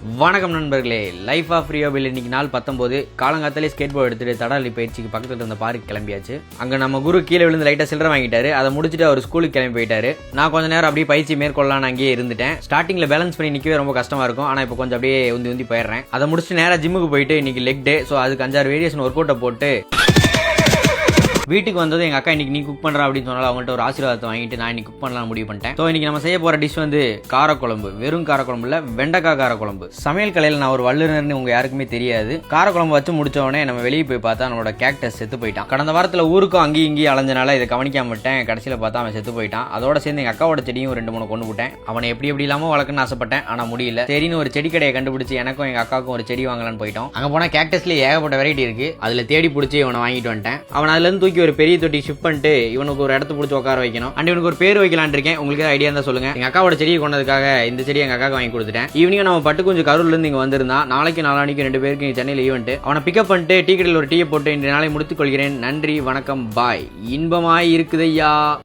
வணக்கம் நண்பர்களே, life of ரியோபில் இன்னைக்கு நாள் 19. காலங்காத்தாலே ஸ்கேட் போர்டு எடுத்துட்டு தடாலி பயிற்சிக்கு பக்கத்துல இருந்த பார்க்கு கிளம்பியாச்சு. அங்க நம்ம குரு கீழே விழுந்து லைட்டா சில்லறை வாங்கிட்டாரு. அதை முடிச்சுட்டு அவர் ஸ்கூலுக்கு கிளம்பி போயிட்டாரு. நான் கொஞ்ச நேரம் அப்படியே பயிற்சி மேற்கொள்ளலான்னு அங்கேயே இருந்துட்டேன். ஸ்டார்டிங்ல பேலன்ஸ் பண்ணி நிக்கவே ரொம்ப கஷ்டமா இருக்கும். ஆனா இப்போ கொஞ்சம் அப்படியே உந்தி போயிடுறேன். அதை முடிச்சுட்டு நேரா ஜிம்முக்கு போயிட்டு இன்னைக்கு லெக் டே. ஸோ அதுக்கு 5-6 வேரியேஷன் ஒர்க் அவுட்டை போட்டு வீட்டுக்கு வந்தது எங்க அக்கா இன்னைக்கு நீ குக் பண்ற அப்படின்னு சொன்னாலும் அவங்கள்ட்ட ஒரு ஆசீர்வாதத்தை வாங்கிட்டு நான் இன்னைக்கு குக் பண்ணலாம் முடிவு பண்ணிட்டேன். ஸோ இன்னைக்கு நம்ம செய்ய போற டிஷ் வந்து காரக்குழம்பு. வெறும் காரக்குழம்பு இல்ல, வெண்டைக்காய் காரக்குழம்பு. சமையல் கலையில் நான் ஒரு வல்லுநர்னு உங்க யாருக்குமே தெரியாது. காரக்குழம்பு வச்சு முடிச்ச உடனே நம்ம வெளியே போய் பார்த்தா நம்மளோட கேக்டஸ் செத்து போயிட்டான். கடந்த வாரத்தில் ஊருக்கும் அங்கேயும் இங்கேயும் அலைஞ்சனால இதை கவனிக்காம விட்டேன். கடைசியில் பார்த்தா அவன் செத்து போயிட்டான். அதோட சேர்ந்து எங்க அக்காவோட செடியும் 2-3 கொண்டு விட்டேன். அவனை எப்படி இல்லாம வளர்க்கணும்னு ஆசைப்பட்டேன், ஆனா முடியல. சரின்னு ஒரு செடி கடையை கண்டுபிடிச்சு எனக்கும் எங்க அக்காவுக்கும் ஒரு செடி வாங்கலான்னு போயிட்டோம். அங்க போனா கேக்டஸ்ல ஏகப்பட்ட வெரைட்டி இருக்கு. அதுல தேடி பிடிச்சி இவனை வாங்கிட்டு வந்துட்டேன். அவன் அதுல இருந்து தூக்கி ஒரு பெரிய தொட்டி பண்ணிட்டு இவனுக்கு ஒரு இடத்து பிடிச்சி உட்கார வைக்கணும். அண்ட் இவனுக்கு ஒரு பேர் வைக்கலான் இருக்கேன். உங்களுக்கு ஐடியா இருந்தா சொல்லுங்க. எங்க அக்காவோட செடியை கொண்டதுக்காக இந்த செடி எங்க அக்காவுக்கு வாங்கி கொடுத்துட்டேன். ஈவினிங் நம்ம பட்டுக்குஞ்சு கரூர்ல இருந்து இங்க வந்திருந்தான். நாளைக்கு நாளானிக்கு 2 பேருக்கு சென்னையில் ஈவெண்ட். அவனை பிக்கப் பண்ணிட்டு டீ கடையில் ஒரு டீயை போட்டு இன்றைய நாளை முடித்துக் கொள்கிறேன். நன்றி, வணக்கம், பாய். இன்பமாய் இருக்குதையா.